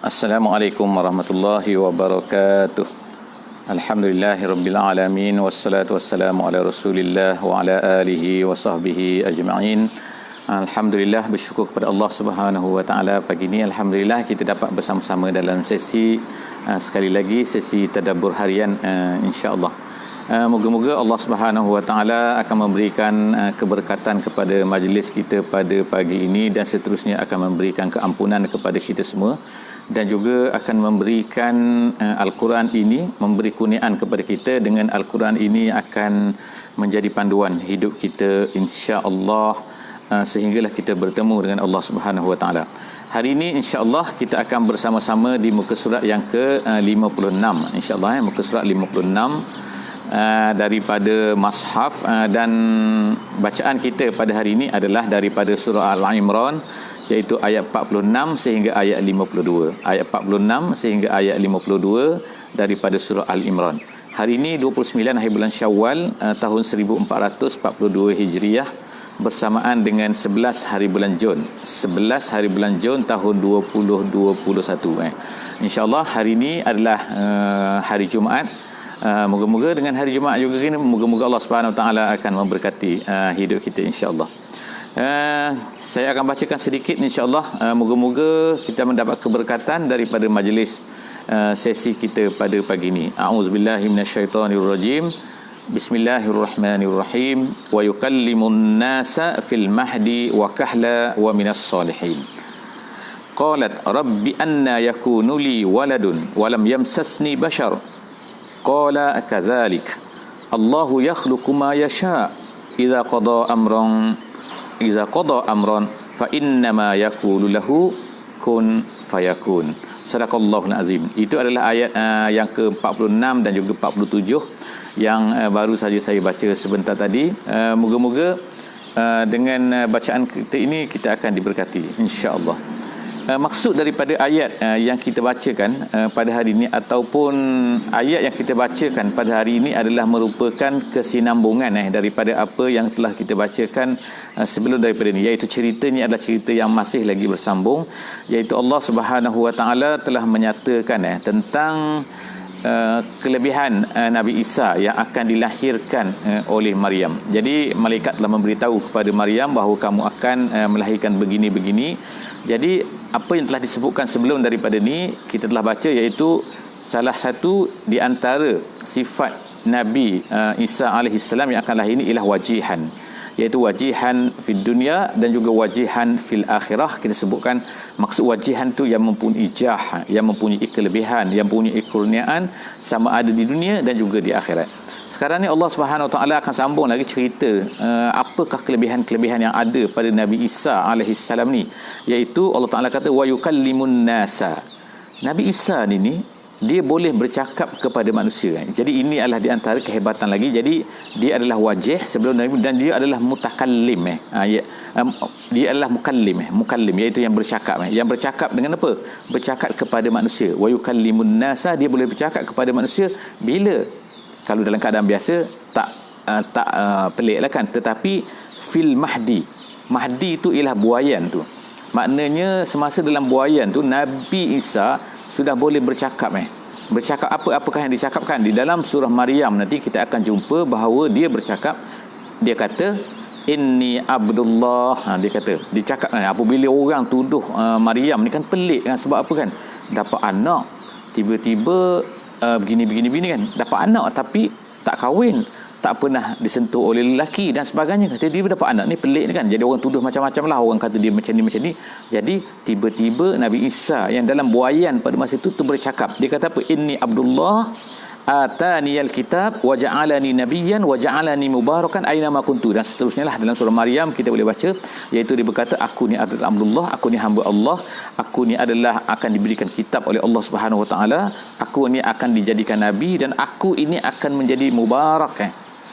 Assalamualaikum warahmatullahi wabarakatuh. Alhamdulillahirabbil alamin wassalatu wassalamu ala Rasulillah wa ala alihi wa sahbihi ajma'in. Alhamdulillah, bersyukur kepada Allah Subhanahu wa taala pagi ini. Alhamdulillah kita dapat bersama-sama dalam sesi sekali lagi sesi tadabbur harian insya-Allah. Moga-moga Allah Subhanahu wa taala akan memberikan keberkatan kepada majlis kita pada pagi ini dan seterusnya akan memberikan keampunan kepada kita semua, dan juga akan memberikan Al-Quran ini, memberi kurniaan kepada kita dengan Al-Quran ini akan menjadi panduan hidup kita insya-Allah, sehinggalah kita bertemu dengan Allah Subhanahu wa taala. Hari ini insya-Allah kita akan bersama-sama di muka surat yang ke-56 insya-Allah, muka surat 56 daripada Mashaf, dan bacaan kita pada hari ini adalah daripada surah Al-Imran, iaitu ayat 46 sehingga ayat 52. Ayat 46 sehingga ayat 52 daripada surah Al-Imran. Hari ini 29 hari bulan Syawal tahun 1442 Hijriah, bersamaan dengan 11 hari bulan Jun. 11 hari bulan Jun tahun 2021. InsyaAllah hari ini adalah hari Jumaat. Moga-moga dengan hari Jumaat juga ini, moga-moga Allah Subhanahu Wa Taala akan memberkati hidup kita insya-Allah. Saya akan bacakan sedikit insya-Allah. Moga-moga kita mendapat keberkatan daripada majlis sesi kita pada pagi ini. A'udzubillahi minasyaitonirrajim. Bismillahirrahmanirrahim. Wa yukallimun nasa fil mahdi wa kahla wa minas salihin. Qalat rabbi anna yakunu li waladun wa lam yamsasni bashar. Qala kadzalik Allahu yakhluqu ma yasha idza qada amran fa innama yaqulu lahu kun fayakun. Sadaqallahul azim. Itu adalah ayat yang ke-46 dan juga 47 yang baru saja saya baca sebentar tadi. Moga-moga dengan bacaan kita ini kita akan diberkati insya-Allah. Maksud daripada ayat yang kita bacakan pada hari ini, ataupun ayat yang kita bacakan pada hari ini adalah merupakan kesinambungan daripada apa yang telah kita bacakan sebelum daripada ini, iaitu ceritanya adalah cerita yang masih lagi bersambung, iaitu Allah Subhanahu Wa Taala telah menyatakan tentang kelebihan Nabi Isa yang akan dilahirkan oleh Maryam. Jadi malaikat telah memberitahu kepada Maryam bahawa kamu akan melahirkan begini-begini. Jadi apa yang telah disebutkan sebelum daripada ni kita telah baca, iaitu salah satu di antara sifat Nabi Isa alaihissalam yang akan lahir ini ialah wajihan, iaitu wajihan fid dunia dan juga wajihan fil akhirah. Kita sebutkan maksud wajihan tu yang mempunyai jah, yang mempunyai kelebihan, yang mempunyai kurniaan sama ada di dunia dan juga di akhirat. Sekarang ni Allah Subhanahu Wa Taala akan sambung lagi cerita apakah kelebihan-kelebihan yang ada pada Nabi Isa alaihissalam ni, iaitu Allah Taala kata wa yukallimun nasa. Nabi Isa ni dia boleh bercakap kepada manusia. Jadi ini adalah di antara kehebatan lagi. Jadi dia adalah wajih sebelum Nabi, dan dia adalah mutakallim dia adalah mukallim, iaitu yang bercakap. Yang bercakap dengan apa? Bercakap kepada manusia. Wa yukallimun nasa, dia boleh bercakap kepada manusia bila, kalau dalam keadaan biasa tak peliklah kan, tetapi fil mahdi itu ialah buaian tu. Maknanya semasa dalam buaian tu Nabi Isa sudah boleh bercakap. Bercakap apakah yang dicakapkan di dalam surah Maryam? Nanti kita akan jumpa bahawa dia bercakap. Dia kata inni abdullah. Dia kata, dicakap apabila orang tuduh Maryam ni kan pelik kan, sebab apa kan, dapat anak tiba-tiba begini kan, dapat anak tapi tak kahwin, tak pernah disentuh oleh lelaki dan sebagainya. Kata dia dapat anak ni pelik kan. Jadi orang tuduh macam-macam lah, orang kata dia macam ni. Jadi tiba-tiba Nabi Isa yang dalam buaian pada masa itu tu bercakap. Dia kata apa? Inni Abdullah ataniyal kitab wa ja'alani nabiyyan wa ja'alani mubarakan aina ma kuntu, dan seterusnya lah dalam surah Maryam kita boleh baca, iaitu dia berkata aku ni adalah Abdullah, aku ni hamba Allah, aku ni adalah akan diberikan kitab oleh Allah Subhanahu Wa Taala, aku ni akan dijadikan nabi, dan aku ini akan menjadi mubarak.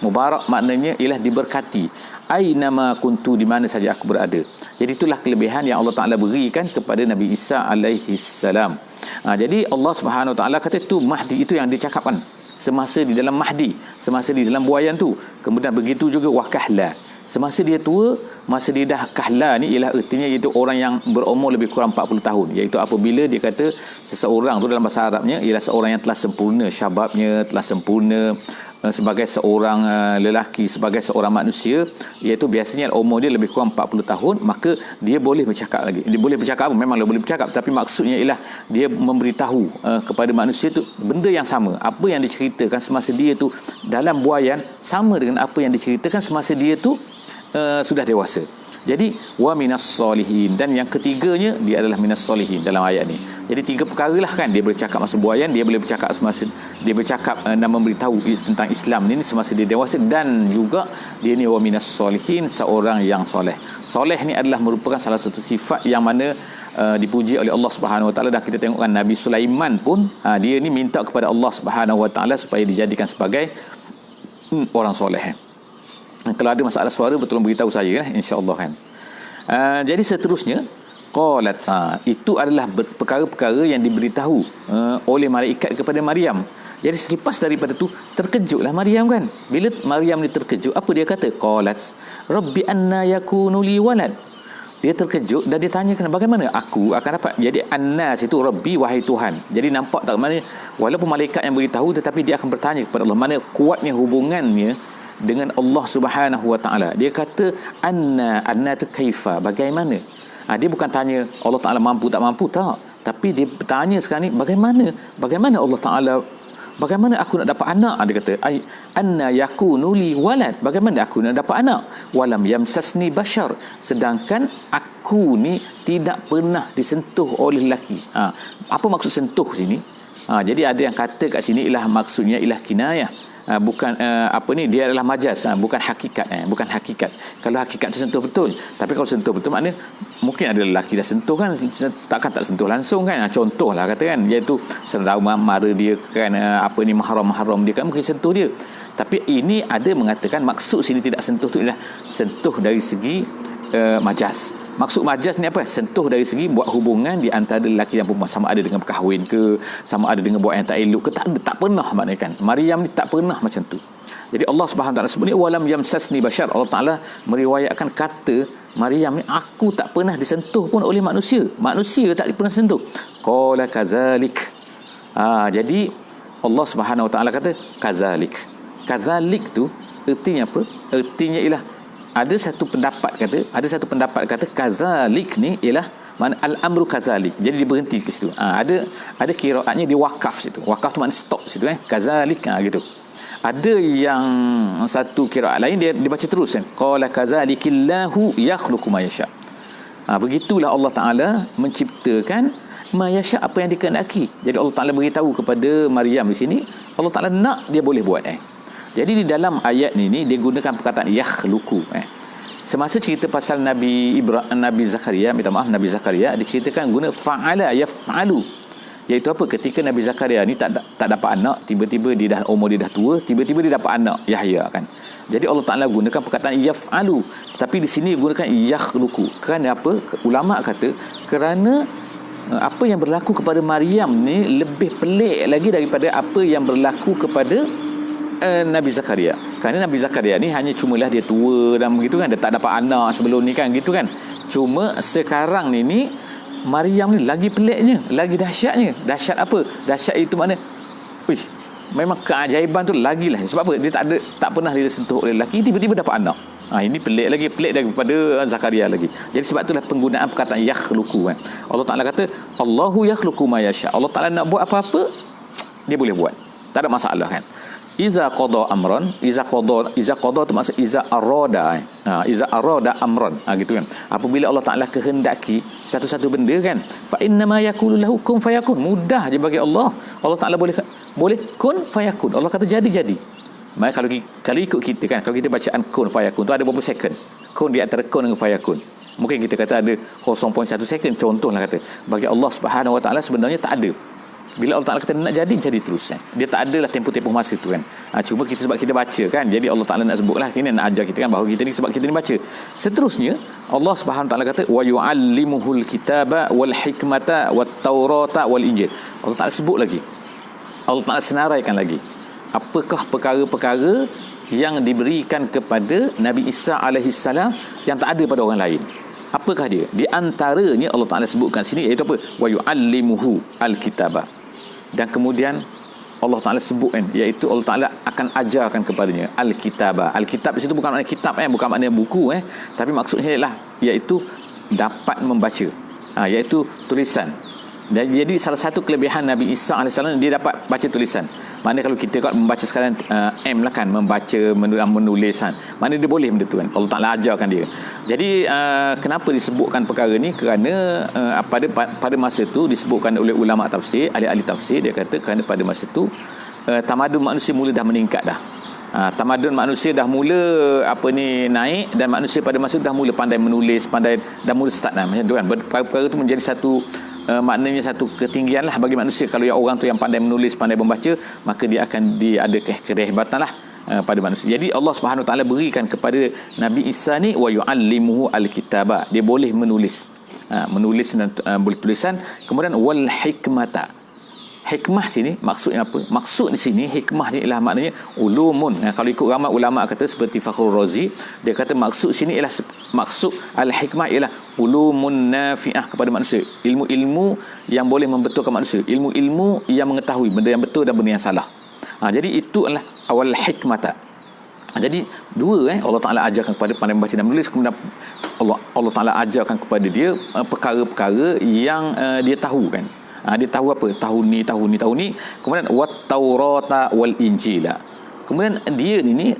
Mubarak maknanya ialah diberkati, aina ma kuntu, di mana saja aku berada. Jadi itulah kelebihan yang Allah Taala berikan kepada Nabi Isa alaihi salam. Jadi Allah Subhanahu Wa Taala kata itu Mahdi, itu yang dicakapkan semasa di dalam Mahdi, semasa di dalam buaian tu. Kemudian begitu juga wakahla, Semasa dia tua, masa dia dah kahla ni ialah ertinya iaitu orang yang berumur lebih kurang 40 tahun, iaitu apabila dia kata seseorang tu dalam bahasa Arabnya ialah seorang yang telah sempurna syababnya, telah sempurna sebagai seorang lelaki, sebagai seorang manusia, iaitu biasanya umur dia lebih kurang 40 tahun, maka dia boleh bercakap lagi. Dia boleh bercakap, memanglah boleh bercakap, tapi maksudnya ialah dia memberitahu kepada manusia tu benda yang sama, apa yang diceritakan semasa dia tu dalam buaian sama dengan apa yang diceritakan semasa dia tu sudah dewasa. Jadi wa minas solihin, dan yang ketiganya dia adalah minas solihin dalam ayat ni. Jadi 3 perkara lah kan, dia boleh bercakap masa buaian, dia boleh bercakap semasa dia bercakap dan memberitahu tentang Islam ni semasa dia dewasa, dan juga dia ni wa minas solihin, seorang yang soleh. Soleh ni adalah merupakan salah satu sifat yang mana dipuji oleh Allah Subhanahu Wa Taala. Dan kita tengokkan Nabi Sulaiman pun dia ni minta kepada Allah Subhanahu Wa Taala supaya dijadikan sebagai orang soleh. Kalau ada masalah suara betul beritahu saya insya-Allah kan. Jadi seterusnya qalat, itu adalah perkara-perkara yang diberitahu oleh malaikat kepada Maryam. Jadi selepas daripada tu terkejutlah Maryam kan. Bila Maryam ni terkejut, apa dia kata? Qalat rabbi anna yakunu li walad. Dia terkejut dan dia tanyakan bagaimana aku akan dapat. Jadi annas itu rabbi, wahai Tuhan. Jadi nampak tak mana walaupun malaikat yang beritahu tetapi dia akan bertanya kepada Allah. Mana kuatnya hubungannya dengan Allah Subhanahu Wa Taala. Dia kata anna tu kaifa, bagaimana. Dia bukan tanya Allah Taala mampu tak mampu, tak, tapi dia bertanya sekarang ni bagaimana Allah Taala, bagaimana aku nak dapat anak. Dia kata anna yakunu li walad, bagaimana aku nak dapat anak, walam yamsasni bashar, sedangkan aku ni tidak pernah disentuh oleh lelaki. Apa maksud sentuh sini? Jadi ada yang kata kat sini ialah maksudnya ialah kinayah. Bukan dia adalah majaz, bukan hakikat. Bukan hakikat. Kalau hakikat tu sentuh betul, tapi kalau sentuh betul maknanya mungkin ada lelaki dah sentuh kan, takkan tak sentuh langsung kan. Contohlah kata kan, iaitu saudara mara dia kan, mahram dia kan mungkin sentuh dia. Tapi ini ada mengatakan maksud sini tidak sentuh tu ialah sentuh dari segi majaz. Maksud majaz ni apa? Sentuh dari segi buat hubungan di antara lelaki dan perempuan, sama ada dengan berkahwin ke, sama ada dengan buat yang tak elok ke, tak pernah maknanya kan. Maryam ni tak pernah macam tu. Jadi Allah Subhanahu Taala sebut ni walam yamsasni bashar. Allah Taala meriwayatkan kata Maryam ni, aku tak pernah disentuh pun oleh manusia. Manusia tak pernah sentuh. Qala kazalik. Jadi Allah Subhanahu Taala kata kazalik. Kazalik tu ertinya apa? Ertinya ialah ada satu pendapat kata kazalik ni ialah mana al-amru kazalik. Jadi dia berhenti ke situ. Ada qiraatnya dia wakaf situ. Wakaf tu makna stop situ kazalik gitu. Ada yang satu qiraat lain dia dibaca terus kan. Qala kazalikillahu yakhluqu ma yasha. Begitulah Allah Taala menciptakan ma yasha, apa yang dikehendaki. Jadi Allah Taala beritahu kepada Maryam di sini, Allah Taala nak dia boleh buat Jadi di dalam ayat ni dia gunakan perkataan yakhluqu. Semasa cerita pasal Nabi Zakaria, Nabi Zakaria diceritakan guna fa'ala yaf'alu. Iaitu apa? Ketika Nabi Zakaria ni tak dapat anak, tiba-tiba dia dah umur dia dah tua, tiba-tiba dia dapat anak Yahya kan. Jadi Allah Taala gunakan perkataan yaf'alu, tapi di sini gunakan yakhluqu. Kerana apa? Ulama kata kerana apa yang berlaku kepada Maryam ni lebih pelik lagi daripada apa yang berlaku kepada Nabi Zakaria. Kerana Nabi Zakaria ni hanya cumalah dia tua dan begitu kan, dia tak dapat anak sebelum ni kan, gitu kan. Cuma sekarang ni Maryam ni lagi peliknya, lagi dahsyatnya. Dahsyat apa? Dahsyat itu makna memang keajaiban tu lagilah. Sebab apa? Dia tak pernah dia sentuh oleh lelaki, tiba-tiba dapat anak. Ini pelik daripada Zakaria lagi. Jadi sebab itulah penggunaan perkataan yakhluqu kan. Allah Taala kata Allahu yakhluqu ma yasha. Allah Taala nak buat apa-apa dia boleh buat. Tak ada masalah kan. Iza qada amran, iza qada tu maksud iza arada. Iza arada amran, gitu kan. Apabila Allah Taala kehendaki satu-satu benda kan, fa inna ma yaqulu lahu kun fayakun. Mudah je bagi Allah. Allah Taala boleh kun fayakun. Allah kata jadi. Maka kalau ikut kita kan, kalau kita bacaan kun fayakun tu ada berapa second? Kun di antara kun dengan fayakun. Mungkin kita kata ada 0.1 second, contohlah kata. Bagi Allah Subhanahu Wa Taala sebenarnya tak ada. Bila Allah Ta'ala kata nak jadi terus Dia tak adalah tempoh-tempoh masa tu kan. Cuma kita sebab kita baca kan, jadi Allah Ta'ala nak sebutlah, ini nak ajar kita kan, bahawa kita ni sebab kita ni baca. Seterusnya Allah Subhanahu Ta'ala kata wa yu'allimuhul kitaba wal hikmata wat taurata wal injil. Allah Ta'ala sebut lagi, Allah Ta'ala senaraikan lagi apakah perkara-perkara yang diberikan kepada Nabi Isa alaihissalam yang tak ada pada orang lain. Apakah dia? Di antaranya Allah Ta'ala sebutkan sini, iaitu apa? Wa yu'allimuhu al-kitaba. Dan kemudian Allah Ta'ala sebutkan, iaitu Allah Ta'ala akan ajarkan kepadanya al-kitaba. Al-kitab di situ bukan makna kitab, bukan makna buku, tapi maksudnya ialah iaitu dapat membaca, iaitu tulisan. Dan jadi salah satu kelebihan Nabi Isa AS, dia dapat baca tulisan. Maknanya kalau kita kat membaca sekarang M lah kan, membaca, menulis kan, maknanya dia boleh benda tu kan. Allah Ta'ala ajarkan dia. Jadi kenapa disebutkan perkara ni? Kerana pada masa tu disebutkan oleh ulama tafsir, ahli-ahli tafsir, dia kata kerana pada masa tu tamadun manusia mula dah meningkat dah. Tamadun manusia dah mula naik, dan manusia pada masa tu dah mula pandai menulis, dah mula start dah macam tu kan. Perkara tu menjadi satu maknanya satu ketinggian lah bagi manusia. Kalau yang orang tu yang pandai menulis, pandai membaca, maka dia akan ada kehebatan lah pada manusia. Jadi Allah Subhanahu Wa Taala berikan kepada Nabi Isa ni wa yu'allimuhu al-kitaba, dia boleh menulis, menulis dan boleh tulisan. Kemudian wal hikmata. Hikmah sini maksudnya apa? Maksud di sini hikmah ni ialah maknanya ulumun. Kalau ikut ramai ulama kata seperti Fakhrul Razi, dia kata maksud sini ialah, maksud al-hikmah ialah ulumun nafi'ah kepada manusia, ilmu-ilmu yang boleh membetulkan manusia, ilmu-ilmu yang mengetahui benda yang betul dan benda yang salah. Jadi itu adalah awal hikmata. Jadi dua Allah Ta'ala ajarkan kepada pandai membaca dan menulis, kemudian Allah Ta'ala ajarkan kepada dia perkara-perkara yang dia tahu kan. Dia tahu apa? Tahun ni. Kemudian wat Taurata wal Injila. Kemudian dia ni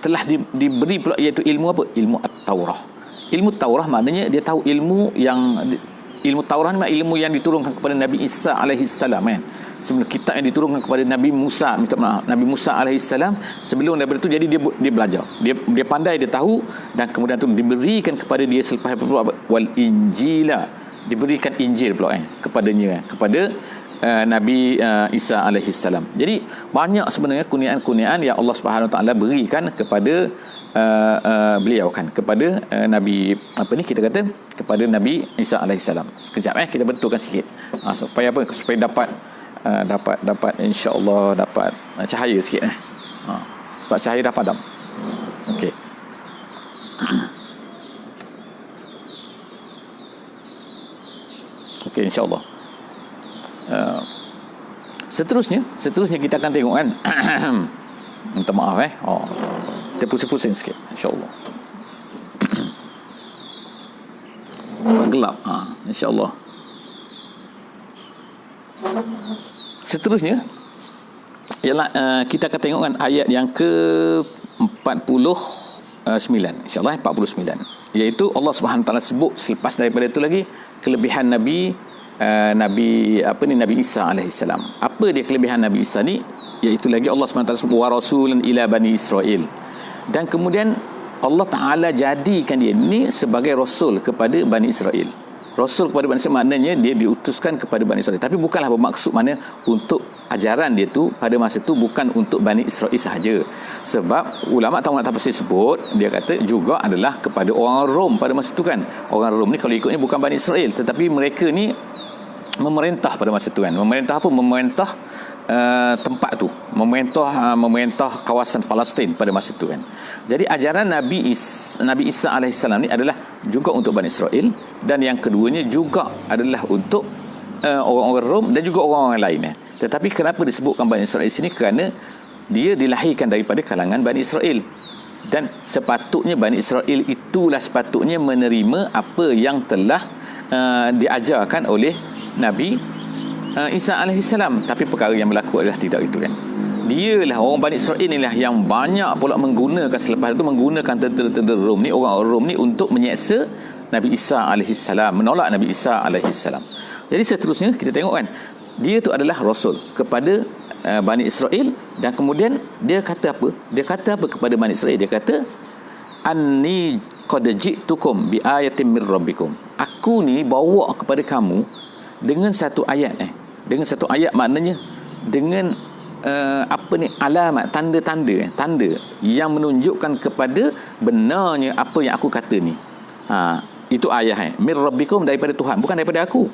telah diberi pula iaitu ilmu apa? Ilmu At-Taurah. Ilmu Taurah maknanya dia tahu ilmu Taurah ni ilmu yang diturunkan kepada Nabi Isa alaihissalam kan. Sebelum kitab yang diturunkan kepada Nabi Musa, Nabi Musa alaihissalam, sebelum daripada itu jadi dia belajar. Dia pandai, dia tahu, dan kemudian tu diberikan kepada dia selepas itu wal Injila. Diberikan Injil pula kepadanya, kepada Nabi Isa alaihissalam. Jadi banyak sebenarnya kurniaan-kurniaan yang Allah Subhanahu Taala berikan kepada beliau kan, kepada Nabi kita kata kepada Nabi Isa alaihissalam. Sekejap kita betulkan sikit supaya apa? Supaya dapat insya-Allah dapat cahaya sikit sebab cahaya dah padam. Okey. Okey, insya-Allah. Seterusnya kita akan tengok kan. Minta maaf kita pusing-pusing sikit, insya-Allah. Gelap insya-Allah. Seterusnya ialah kita akan tengok kan ayat yang ke-49, insya-Allah 49, iaitu Allah Subhanahu Taala sebut selepas daripada itu lagi kelebihan Nabi Isa alaihissalam. Apa dia kelebihan Nabi Isa ni? Iaitu lagi Allah SWT sebut wa rasulan ila bani Israel. Dan kemudian Allah Ta'ala jadikan dia ni sebagai rasul kepada Bani Israel. Rasul kepada Bani Israel maknanya dia diutuskan kepada Bani Israel. Tapi bukanlah bermaksud mana untuk ajaran dia tu pada masa tu bukan untuk Bani Israel sahaja. Sebab ulama tafsir sebut, dia kata juga adalah kepada orang Rom pada masa tu kan. Orang Rom ni kalau ikutnya bukan Bani Israel, tetapi mereka ni memerintah pada masa tu kan. Memerintah apa? Memerintah tempat tu, memerintah kawasan Palestin pada masa tu kan. Jadi ajaran Nabi Isa alaihissalam ni adalah juga untuk Bani Israel, dan yang keduanya juga adalah untuk orang-orang Rom dan juga orang-orang lain. Tetapi kenapa disebutkan Bani Israel sini? Kerana dia dilahirkan daripada kalangan Bani Israel, dan sepatutnya Bani Israel itulah sepatutnya menerima apa yang telah diajarkan oleh Nabi Isa alaihissalam. Tapi perkara yang berlaku adalah tidak itu kan. Dialah orang Bani Israel inilah yang banyak pula menggunakan, selepas itu menggunakan tentera-tentera Rom ni, orang Rom ni untuk menyeksa Nabi Isa alaihissalam, menolak Nabi Isa alaihissalam. Jadi seterusnya kita tengok kan, dia tu adalah rasul kepada Bani Israel, dan kemudian dia kata apa? Dia kata apa kepada Bani Israel? Dia kata anni qad ji'tukum bi ayatin mir rabbikum. Aku ni bawa kepada kamu dengan satu ayat dengan satu ayat maknanya dengan alamat, tanda yang menunjukkan kepada benarnya apa yang aku kata ni. Itu ayat mir rabbikum, daripada Tuhan, bukan daripada aku.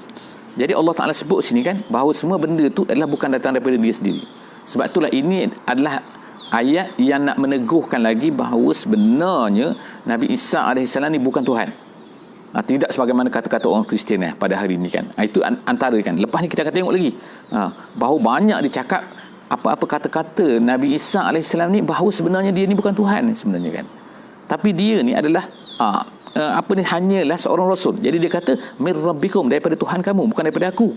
Jadi Allah Ta'ala sebut sini kan bahawa semua benda tu adalah bukan datang daripada dia sendiri. Sebab itulah ini adalah ayat yang nak meneguhkan lagi bahawa sebenarnya Nabi Isa AS ni bukan Tuhan. Tidak sebagaimana kata-kata orang Kristian pada hari ini kan. Itu antara kan. Lepas ni kita akan tengok lagi bahawa banyak dicakap apa-apa kata-kata Nabi Isa AS ni bahawa sebenarnya dia ni bukan Tuhan sebenarnya kan. Tapi dia ni adalah hanyalah seorang rasul. Jadi dia kata mir rabbikum, daripada Tuhan kamu, bukan daripada aku.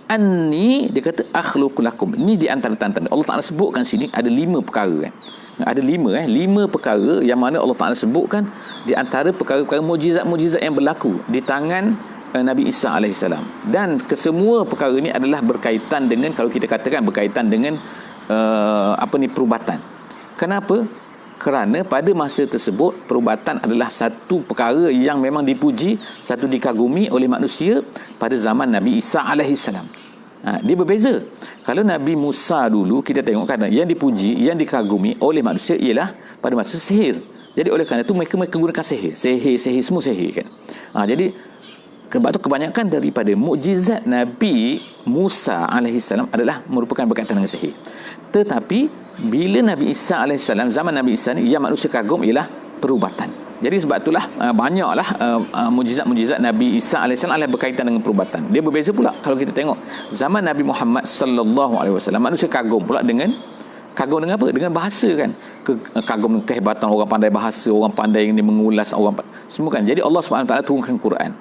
Anni, dia kata akhluqu lakum. Ini di antara tanda-tanda Allah Taala sebutkan sini ada 5 perkara kan. Ada 5 perkara yang mana Allah Taala sebutkan di antara perkara-perkara mukjizat-mukjizat yang berlaku di tangan Nabi Isa AS. Dan kesemua perkara ini adalah berkaitan dengan, kalau kita katakan berkaitan dengan perubatan. Kenapa? Kerana pada masa tersebut perubatan adalah satu perkara yang memang dipuji, satu dikagumi oleh manusia pada zaman Nabi Isa AS. Dia berbeza. Kalau Nabi Musa dulu kita tengok kan, yang dipuji, yang dikagumi oleh manusia ialah pada masa sihir. Jadi oleh kerana itu mereka gunakan sihir semua sihir kan. Jadi sebab itu kebanyakan daripada mukjizat Nabi Musa AS adalah merupakan berkaitan dengan sihir. Tetapi bila Nabi Isa AS, zaman Nabi Isa ni, yang manusia kagum ialah perubatan. Jadi sebab itulah banyaklah mukjizat-mukjizat Nabi Isa AS adalah berkaitan dengan perubatan. Dia berbeza pula kalau kita tengok zaman Nabi Muhammad sallallahu alaihi wasallam, manusia kagum pula dengan apa? Dengan bahasa kan. Kagum dengan kehebatan orang pandai bahasa, orang pandai yang mengulas, semua kan. Jadi Allah Subhanahu taala turunkan Quran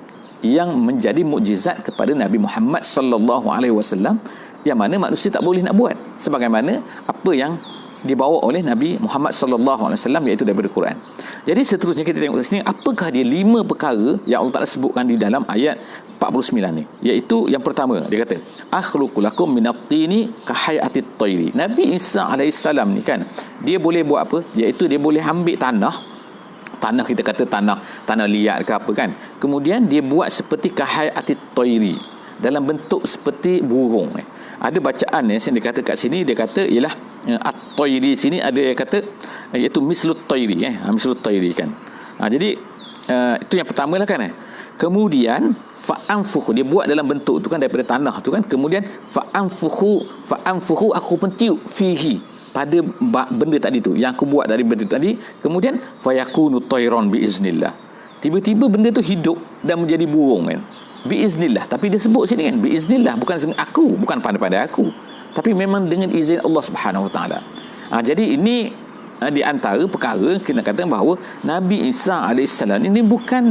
yang menjadi mukjizat kepada Nabi Muhammad sallallahu alaihi wasallam, yang mana manusia tak boleh nak buat sebagaimana apa yang dibawa oleh Nabi Muhammad sallallahu alaihi wasallam, iaitu daripada Quran. Jadi seterusnya kita tengok di sini apakah dia 5 perkara yang Allah Taala sebutkan di dalam ayat 49 ni, iaitu yang pertama dia kata akhluqu lakum minat-tini kahayatit tayri. Nabi Isa alaihi salam ni kan, dia boleh buat apa? Iaitu dia boleh ambil tanah kita kata tanah liat ke apa kan, kemudian dia buat seperti kahayatit tayri, dalam bentuk seperti burung. Ada bacaan yang dia kata kat sini, dia kata ialah at-tayri sini ada yang kata iaitu mislut tayri mislut tayri kan. Jadi itu yang pertama lah kan. Kemudian fa'anfukhu, dia buat dalam bentuk tu kan, daripada tanah tu kan, kemudian fa'anfukhu aku pun tiup fihi, pada benda tadi tu yang aku buat dari benda tadi, kemudian fayakunu tayran biiznillah, tiba-tiba benda tu hidup dan menjadi burung kan, biiznillah. Tapi dia sebut sini kan biiznillah, bukan dengan aku, bukan pada aku, tapi memang dengan izin Allah Subhanahu Wa Taala. Jadi ini di antara perkara kita kata bahawa Nabi Isa AS ini bukan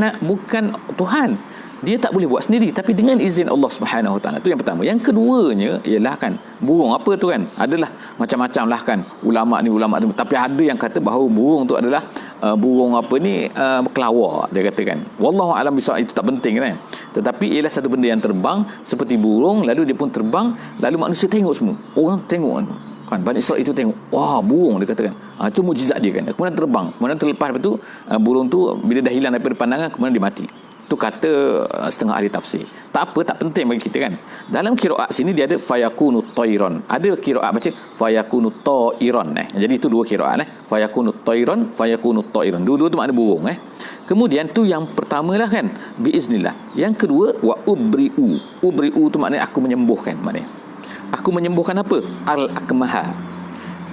Tuhan. Dia tak boleh buat sendiri, tapi dengan izin Allah Subhanahu Wa Taala. Itu yang pertama. Yang keduanya ialah kan burung apa tu kan, adalah macam-macam lah kan ulama ni, tapi ada yang kata bahawa burung tu adalah burung kelawar, dia katakan. Wallahu alam bisawab, itu tak penting kan. Tetapi ialah satu benda yang terbang seperti burung, lalu dia pun terbang, lalu manusia tengok semua. Orang tengok kan, Bani Israel itu tengok, wah burung, dia katakan. Itu mukjizat dia kan. Kemudian terbang, kemudian terlepas, lepas tu burung tu bila dah hilang daripada pandangan, kemudian dia mati. Itu kata setengah ahli tafsir. Tak apa, tak penting bagi kita kan. Dalam qiraat sini dia ada fayakunu tayran. Ada qiraat baca fayakunu tairan Jadi itu dua qiraat Fayakunu tayran, fayakunu tairan. Dua-dua tu makna burung Kemudian tu yang pertama lah kan, biiznillah. Yang kedua wa ubri'u. Ubri'u tu maknanya aku menyembuhkan, maknanya aku menyembuhkan apa? Al-akmaha.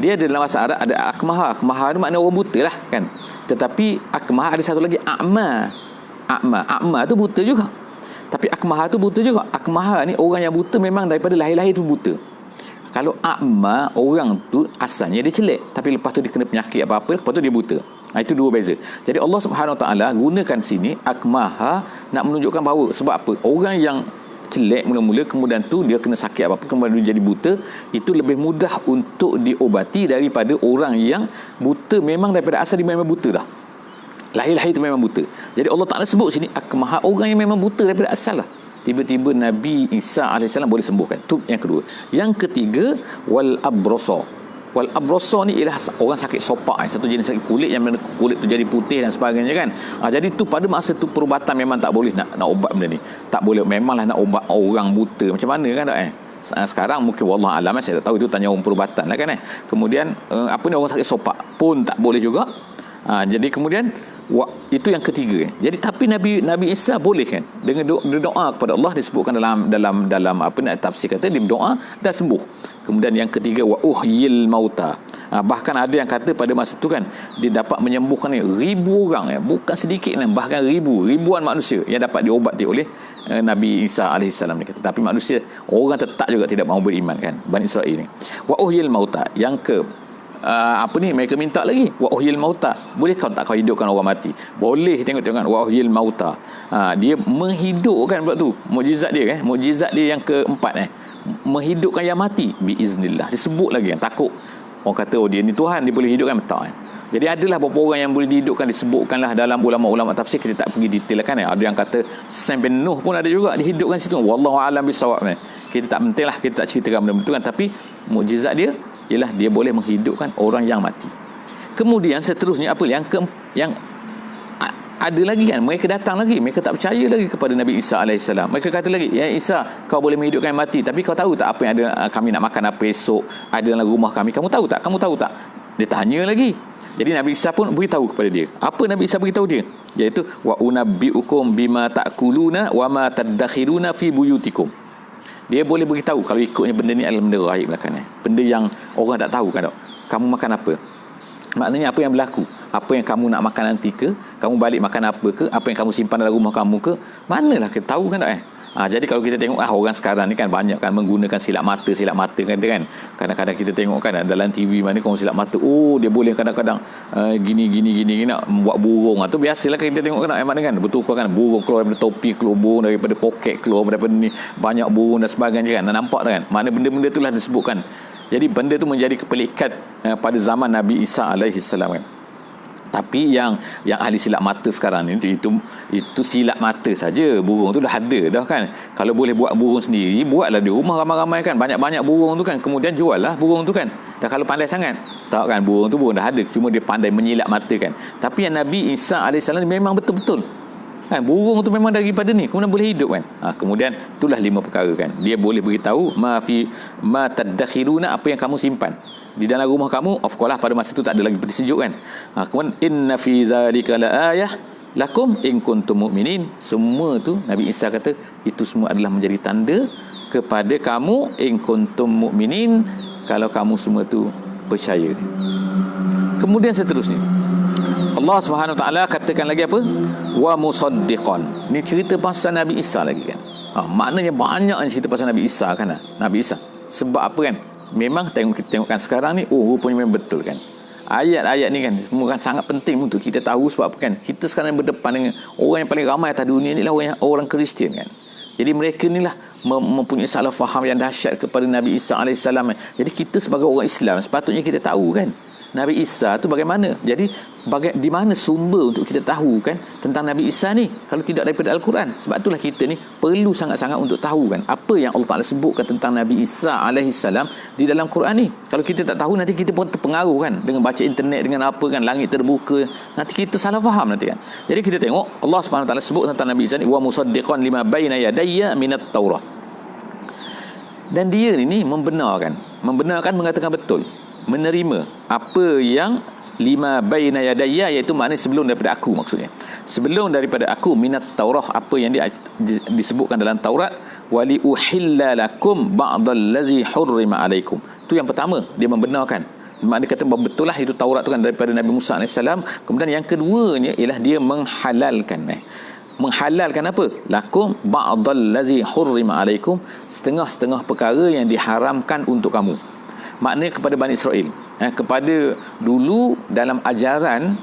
Dia ada dalam bahasa Arab ada akmaha. Akmaha tu maknanya orang buta lah kan. Tetapi akmaha ada satu lagi A'ma tu buta juga. Tapi akmaha tu buta juga. Akmaha ni orang yang buta memang daripada lahir-lahir tu buta. Kalau a'ma, orang tu asalnya dia celek, tapi lepas tu dia kena penyakit apa-apa, lepas tu dia buta. Itu dua beza. Jadi Allah Subhanahu Wa Taala gunakan sini akmaha nak menunjukkan bahawa sebab apa? Orang yang celek mula-mula, kemudian tu dia kena sakit apa-apa, kemudian dia jadi buta, itu lebih mudah untuk diobati daripada orang yang buta memang daripada asal dia memang buta dah. Lahir-lahir itu memang buta. Jadi Allah Ta'ala sebut sini akmaha, orang yang memang buta daripada asal lah. Tiba-tiba Nabi Isa AS boleh sembuhkan. Itu yang kedua. Yang ketiga wal abrasa. Wal abrasa ni ialah orang sakit sopak, satu jenis sakit kulit yang kulit tu jadi putih dan sebagainya kan. Jadi tu pada masa tu perubatan memang tak boleh nak ubat benda ni. Tak boleh, memanglah nak ubat orang buta. Macam mana kan tak sekarang mungkin wallah alam, saya tak tahu, itu tanya orang perubatan lah kan. Kemudian orang sakit sopak pun tak boleh juga. Jadi kemudian Itu yang ketiga kan. Jadi tapi Nabi Isa boleh kan dengan doa kepada Allah, disebutkan dalam apa nak tafsir kata dia berdoa dan sembuh. Kemudian yang ketiga wa uhyil mauta. Bahkan ada yang kata pada masa itu kan dia dapat menyembuhkan ribu orang, bukan sedikit kan, bahkan ribuan manusia yang dapat diobati oleh Nabi Isa alaihissalam ni kata. Tapi manusia, orang tetap juga tidak mahu beriman kan, Bani Israel ni. Wa uhyil mauta. Yang mereka minta lagi wa uhyil mauta. Boleh kau hidupkan orang mati? Boleh, tengok wa uhyil mauta. Dia menghidupkan pula tu. Mukjizat dia kan, mukjizat dia yang keempat menghidupkan yang mati biiznillah. Disebut lagi kan, takut orang kata dia ni Tuhan, dia boleh hidupkan, betul kan. Jadi adalah beberapa orang yang boleh dihidupkan, disebutkanlah dalam ulama-ulama tafsir, kita tak pergi detail kan. Ada yang kata sampai Nuh pun ada juga dihidupkan situ. Wallahu alam bisawab. Kita tak penting lah, kita tak ceritakan benda-benda tu kan, tapi mukjizat dia ialah dia boleh menghidupkan orang yang mati. Kemudian seterusnya apa yang ada lagi kan, mereka datang lagi, mereka tak percaya lagi kepada Nabi Isa alaihissalam. Mereka kata lagi, ya Isa, kau boleh menghidupkan yang mati, tapi kau tahu tak apa yang ada, kami nak makan apa esok, ada dalam rumah kami, kamu tahu tak? Dia tanya lagi. Jadi Nabi Isa pun beritahu kepada dia. Apa Nabi Isa beritahu dia? Iaitu wa unabbiukum bima ta'kuluna wa ma tadakhiruna fi buyutikum. Dia boleh beritahu kalau ikutnya benda ni adalah benda gaib belakang, benda yang orang tak tahu kan. Kamu makan apa? Maknanya apa yang berlaku, apa yang kamu nak makan nanti ke, kamu balik makan apa ke, apa yang kamu simpan dalam rumah kamu ke, manalah kita tahu kan tak jadi kalau kita tengok orang sekarang ni kan banyak kan menggunakan silap mata kan, kadang-kadang kita tengok kan dalam TV mana kau silap mata, dia boleh kadang-kadang gini nak buat burung. Itu biasalah kita tengok kan mana kan, betul kan, burung keluar daripada topi, keluar burung daripada poket, keluar daripada ni banyak burung dan sebagainya kan. Nampak tak kan, mana benda-benda itulah disebutkan. Jadi benda tu menjadi kepelikat pada zaman Nabi Isa alaihissalam kan. Tapi yang ahli silap mata sekarang ni itu silap mata saja. Burung tu dah ada dah kan. Kalau boleh buat burung sendiri, buatlah di rumah ramai-ramai kan, banyak-banyak burung tu kan, kemudian jual lah burung tu kan. Dan kalau pandai sangat, tahu kan burung dah ada, cuma dia pandai menyilap mata kan. Tapi yang Nabi Isa alaihissalam memang betul-betul kan, burung tu memang daripada ni, kemudian boleh hidup kan. Kemudian itulah 5 perkara kan. Dia boleh beritahu ma tadakhiruna, apa yang kamu simpan di dalam rumah kamu. Of course lah pada masa itu tak ada lagi peti sejuk kan. Kemudian inna fi zalika laayah lakum in kuntum mu'minin. Semua tu Nabi Isa kata itu semua adalah menjadi tanda kepada kamu in kuntum mu'minin, kalau kamu semua tu percaya. Kemudian seterusnya Allah Subhanahu Wa Taala katakan lagi apa? Wa musaddiqan. Ni cerita pasal Nabi Isa lagi kan. Maknanya banyak cerita pasal Nabi Isa kan. Nabi Isa. Sebab apa kan? Memang kita tengokkan sekarang ni, rupanya memang betul kan. Ayat-ayat ni kan semua kan sangat penting untuk kita tahu. Sebab apa kan? Kita sekarang berdepan dengan orang yang paling ramai atas dunia ni lah orang Kristian kan. Jadi mereka ni lah mempunyai salah faham yang dahsyat kepada Nabi Isa alaihissalam. Jadi kita sebagai orang Islam sepatutnya kita tahu kan Nabi Isa tu bagaimana. Jadi di mana sumber untuk kita tahu kan tentang Nabi Isa ni kalau tidak daripada Al-Quran. Sebab itulah kita ni perlu sangat-sangat untuk tahu kan apa yang Allah Ta'ala sebutkan tentang Nabi Isa alaihissalam di dalam Quran ni. Kalau kita tak tahu, nanti kita pun terpengaruh kan dengan baca internet, dengan apa kan, langit terbuka, nanti kita salah faham nanti kan. Jadi kita tengok Allah Subhanahu Wa Ta'ala sebut tentang Nabi Isa ni, wa musaddiqan lima baina yadayya minat Taurah. Dan dia ni membenarkan mengatakan betul, menerima apa yang lima baina yadayya, iaitu maknanya sebelum daripada aku, maksudnya sebelum daripada aku, minat Taurah, apa yang disebutkan dalam Taurat, wali uhilla lakum ba'dallazi hurrima alaikum. Itu yang pertama, dia membenarkan, maknanya kata betul lah itu Taurat tu kan daripada Nabi Musa alaihissalam. Kemudian yang keduanya ialah dia menghalalkan apa? Lakum ba'dallazi hurrima alaikum, setengah-setengah perkara yang diharamkan untuk kamu. Maknanya kepada Bani Israel, kepada dulu dalam ajaran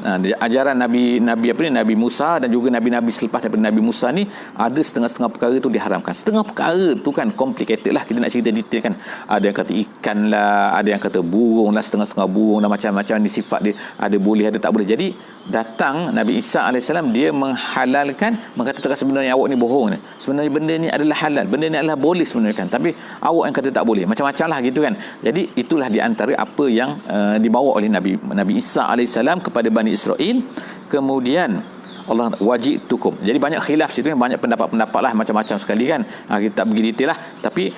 Nabi Musa dan juga Nabi-Nabi selepas daripada Nabi Musa ni, ada setengah-setengah perkara tu diharamkan. Setengah perkara tu kan complicated lah, kita nak cerita detail kan. Ada yang kata ikan lah, ada yang kata burung lah, setengah-setengah burung dan macam-macam ni sifat dia, ada boleh ada tak boleh. Jadi datang Nabi Isa AS, dia menghalalkan, mengatakan sebenarnya awak ni bohong ni, sebenarnya benda ni adalah halal, benda ni adalah boleh sebenarnya kan, tapi awak yang kata tak boleh, macam-macam lah gitu kan. Jadi itulah di antara apa yang dibawa oleh Nabi Isa AS kepada Bani Israel. Kemudian Allah wajitukum. Jadi banyak khilaf situ, banyak pendapat-pendapat lah, macam-macam sekali kan. Kita tak pergi detail lah, tapi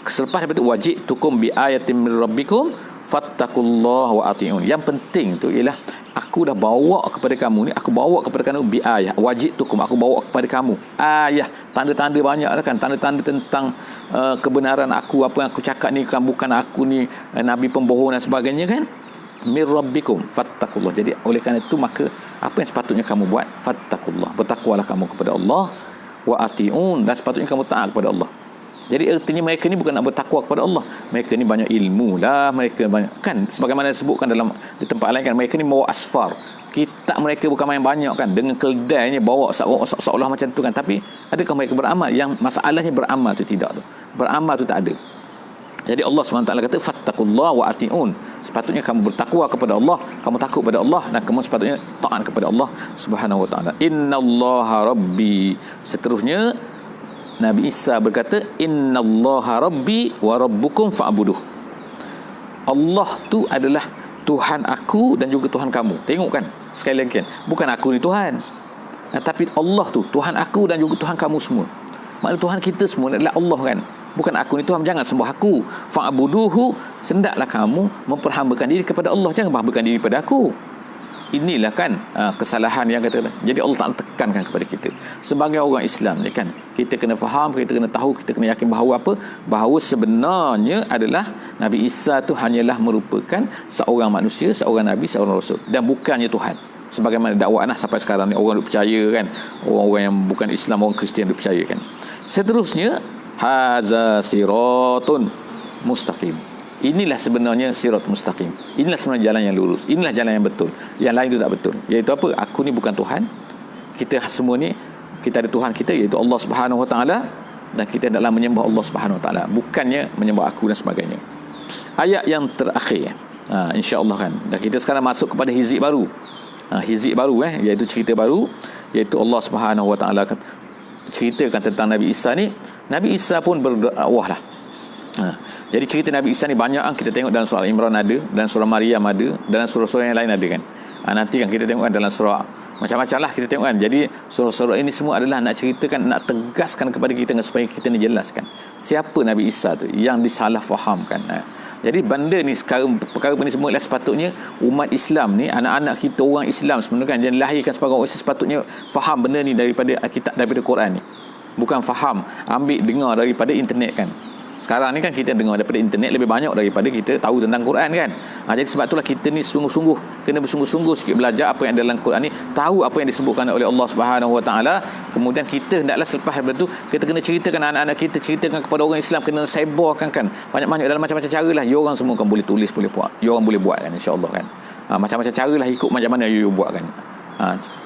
selepas daripada wajitukum bi ayatin min rabbikum fattaqullaha wa ati'un. Yang penting tu ialah aku dah bawa kepada kamu ni, aku bawa kepada kamu bi ayah, wajitukum, aku bawa kepada kamu ayah, tanda-tanda banyak lah kan, tanda-tanda tentang kebenaran aku, apa yang aku cakap ni kan bukan aku ni nabi pembohong dan sebagainya kan. Mir rabbikum fattaqullah. Jadi oleh kerana itu maka apa yang sepatutnya kamu buat, fattaqullah, bertakwalah kamu kepada Allah, wa atiun, dan sepatutnya kamu taat kepada Allah. Jadi artinya mereka ni bukan nak bertakwa kepada Allah, mereka ni banyak ilmu lah, mereka banyak kan, sebagaimana disebutkan dalam di tempat lain kan, mereka ni bawa asfar, kitab mereka bukan main banyak kan, dengan keldainya bawa seolah macam tu kan. Tapi adakah mereka beramal? Yang masalahnya beramal tu tidak tu, beramal tu tak ada. Jadi Allah SWT kata fattaqullah wa atiun, sepatutnya kamu bertakwa kepada Allah, kamu takut kepada Allah, dan kamu sepatutnya taat kepada Allah Subhanahu wa taala. Innallaha rabbi. Seterusnya Nabi Isa berkata, innallaha rabbi wa rabbukum fa'buduh. Allah tu adalah Tuhan aku dan juga Tuhan kamu. Tengok kan, sekali lagi kan, bukan aku ni Tuhan, tapi Allah tu Tuhan aku dan juga Tuhan kamu semua. Maknanya Tuhan kita semua adalah Allah kan, bukan aku ni Tuhan. Jangan sembah aku. Fa'buduhu, hendaklah kamu memperhambakan diri kepada Allah, jangan hambakan diri kepada aku. Inilah kan kesalahan yang kata. Jadi Allah tak tekankan kepada kita sebagai orang Islam ni kan, kita kena faham, kita kena tahu, kita kena yakin bahawa apa, bahawa sebenarnya adalah Nabi Isa tu hanyalah merupakan seorang manusia, seorang nabi, seorang rasul, dan bukannya Tuhan. Sebagaimana dakwaan sampai sekarang ni orang duk percaya kan, orang-orang yang bukan Islam, orang Kristian duk percaya kan. Seterusnya, haza siratun mustaqim. Inilah sebenarnya sirat mustaqim. Inilah sebenarnya jalan yang lurus. Inilah jalan yang betul. Yang lain itu tak betul. Iaitu apa? Aku ni bukan Tuhan. Kita semua ni, kita ada Tuhan kita, iaitu Allah Subhanahu Wa Taala, dan kita adalah menyembah Allah Subhanahu Wa Taala, bukannya menyembah aku dan sebagainya. Ayat yang terakhir, insya-Allah kan. Dan kita sekarang masuk kepada hizib baru. Hizib baru iaitu cerita baru, iaitu Allah Subhanahu Wa Taala ceritakan tentang Nabi Isa ni. Nabi Isa pun berdakwah lah. Jadi cerita Nabi Isa ni banyak kita tengok dalam surah Al-Imran ada, dalam surah Maryam ada, dalam surah-surah yang lain ada kan. Nanti kan kita tengok dalam surah macam-macam lah kita tengok kan. Jadi surah-surah ini semua adalah nak ceritakan, nak tegaskan kepada kita supaya kita ni jelaskan siapa Nabi Isa tu yang disalah fahamkan. Jadi benda ni sekarang, perkara ni semua sepatutnya umat Islam ni, anak-anak kita orang Islam sebenarnya kan, yang dilahirkan sebagai orang Islam, sepatutnya faham benda ni daripada kitab, daripada Quran ni. Bukan faham ambil dengar daripada internet kan. Sekarang ni kan kita dengar daripada internet lebih banyak daripada kita tahu tentang Quran kan. Jadi sebab itulah kita ni sungguh-sungguh kena bersungguh-sungguh sikit belajar apa yang ada dalam Quran ni, tahu apa yang disebutkan oleh Allah Subhanahu Wa Taala. Kemudian kita hendaklah selepas daripada tu kita kena ceritakan anak-anak kita, ceritakan kepada orang Islam, kena sebarkan kan banyak-banyak dalam macam-macam cara lah. You orang semua kan boleh tulis, boleh buat, you orang boleh buat kan, insya-Allah kan. Macam-macam cara lah, ikut macam mana you buat kan.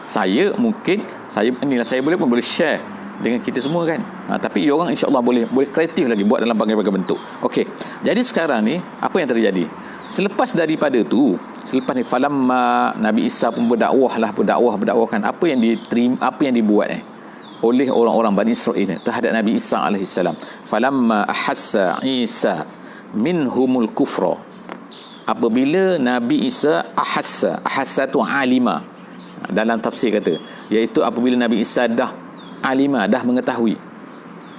Saya mungkin saya boleh pun boleh share dengan kita semua kan. Tapi orang insya-Allah boleh kreatif lagi buat dalam berbagai bentuk. Okey. Jadi sekarang ni apa yang terjadi? Selepas daripada tu, selepas ni falamma Nabi Isa pun berdakwah kan, apa yang diterima, apa yang dibuat oleh orang-orang Bani Israel terhadap Nabi Isa alaihi salam. Falamma ahassa Isa minhumul kufra. Apabila Nabi Isa ahassa tu alima. Dalam tafsir kata, iaitu apabila Nabi Isa dah alima, dah mengetahui,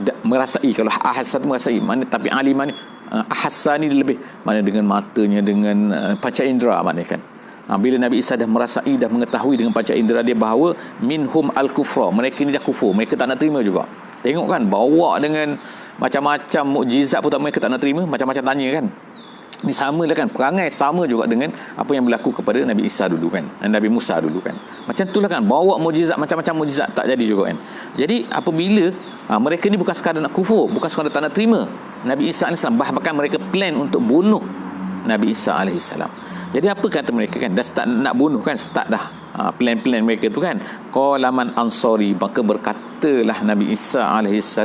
dah merasai. Kalau ahassa merasai, mana, tapi alima ni, ahassa ni lebih mana dengan matanya, dengan panca indera maknanya kan. Bila Nabi Isa dah merasai, dah mengetahui dengan panca indera dia bahawa minhum al-kufra, mereka ni dah kufur, mereka tak nak terima juga. Tengok kan, bawa dengan macam-macam mukjizat pun tak, mereka tak nak terima, macam-macam tanya kan. Ni sama lah kan, perangai sama juga dengan apa yang berlaku kepada Nabi Isa dulu kan, dan Nabi Musa dulu kan. Macam itulah kan, bawa mukjizat, macam-macam mukjizat tak jadi juga kan. Jadi apabila mereka ni bukan sekadar nak kufur, bukan sekadar tak nak terima Nabi Isa AS, bahkan mereka plan untuk bunuh Nabi Isa AS. Jadi apa kata mereka kan, dah start nak bunuh kan, start dah plan-plan mereka tu kan. Qala man ansari, maka berkatalah Nabi Isa AS,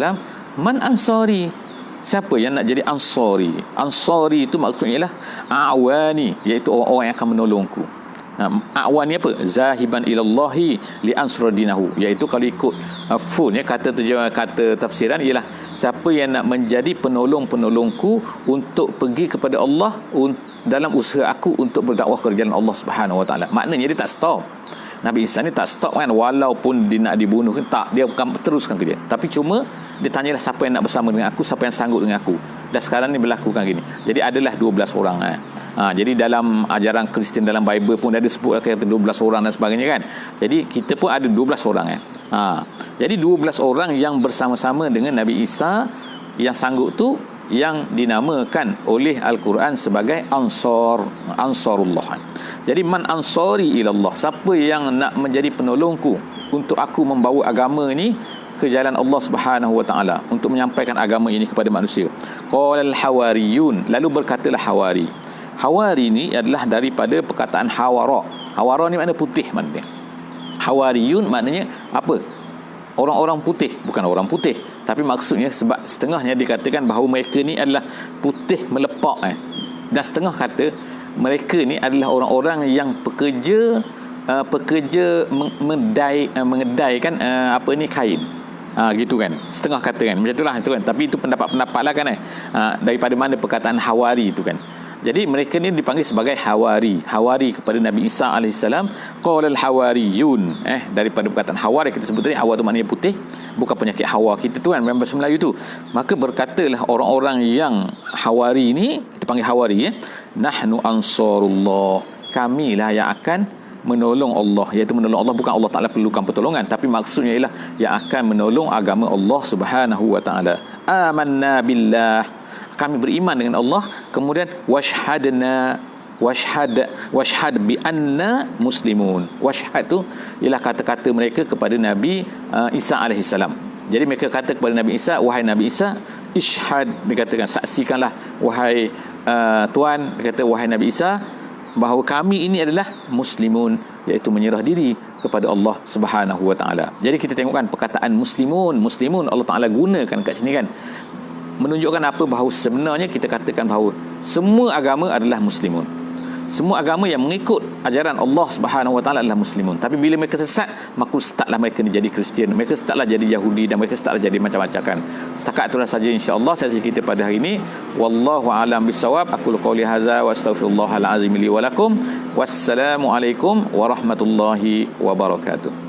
man ansari, siapa yang nak jadi ansari? Ansari itu maksudnya ialah awani, iaitu orang-orang yang akan menolongku. Awan ni apa? Zahiban ilallahi li ansura dinahu, iaitu kalau ikut full kata terjemah, kata tafsiran ialah siapa yang nak menjadi penolong-penolongku untuk pergi kepada Allah dalam usaha aku untuk berdakwah ke jalan Allah Subhanahu Wa Taala. Maknanya dia tak stop. Nabi Isa ni tak stop kan, walaupun dia nak dibunuh kan, tak, dia akan teruskan kerja. Tapi cuma dia tanyalah siapa yang nak bersama dengan aku, siapa yang sanggup dengan aku. Dan sekarang ni berlaku kan gini. Jadi adalah 12 orang Jadi dalam ajaran Kristian, dalam Bible pun ada sebut kata 12 orang dan sebagainya kan. Jadi kita pun ada 12 orang Jadi 12 orang yang bersama-sama dengan Nabi Isa yang sanggup tu, yang dinamakan oleh Al-Quran sebagai Ansarullah. Jadi man ansari ilallah, siapa yang nak menjadi penolongku untuk aku membawa agama ni ke jalan Allah Subhanahu wa taala, untuk menyampaikan agama ini kepada manusia. Qalal hawariyun, lalu berkatalah hawari. Hawari ni adalah daripada perkataan hawara. Hawara ni makna putih maknanya. Hawariyun maknanya apa? Orang-orang putih, bukan orang putih, tapi maksudnya sebab setengahnya dikatakan bahawa mereka ni adalah putih melepak dan setengah kata mereka ni adalah orang-orang yang pekerja mengedaikan kain. Gitu kan, setengah kata kan, macam itulah itu kan, tapi itu pendapat-pendapat lah kan daripada mana perkataan hawari itu kan. Jadi mereka ni dipanggil sebagai hawari kepada Nabi Isa AS. Qalal hawariyun, daripada perkataan hawari kita sebut tadi, hawa tu maknanya putih, bukan penyakit hawa kita tu kan, bahasa Melayu tu. Maka berkatalah orang-orang yang hawari ni, kita panggil hawari nahnu ansarullah, kamilah yang akan menolong Allah, iaitu menolong Allah, bukan Allah Ta'ala perlukan pertolongan, tapi maksudnya ialah yang akan menolong agama Allah Subhanahu wa Ta'ala. Amanna billah, kami beriman dengan Allah, kemudian washhad bi anna muslimun. Washhad tu ialah kata-kata mereka kepada Nabi Isa alaihissalam. Jadi mereka kata kepada Nabi Isa, wahai Nabi Isa, ishhad, dikatakan saksikanlah wahai Tuan, dia kata wahai Nabi Isa, bahawa kami ini adalah muslimun, iaitu menyerah diri kepada Allah Subhanahu wa taala. Jadi kita tengokkan perkataan muslimun Allah Taala gunakan kat sini kan, menunjukkan apa? Bahawa sebenarnya kita katakan bahawa semua agama adalah muslimun. Semua agama yang mengikut ajaran Allah Subhanahu wa taala adalah muslimun. Tapi bila mereka sesat, maka startlah mereka jadi Kristian, mereka startlah jadi Yahudi, dan mereka startlah jadi macam-macam kan. Setakat itulah saja insya-Allah sesi kita pada hari ini. Wallahu a'lam bissawab. Aqulu qouli hadza wa astaghfirullahal azim li wa lakum. Wassalamu alaikum warahmatullahi wabarakatuh.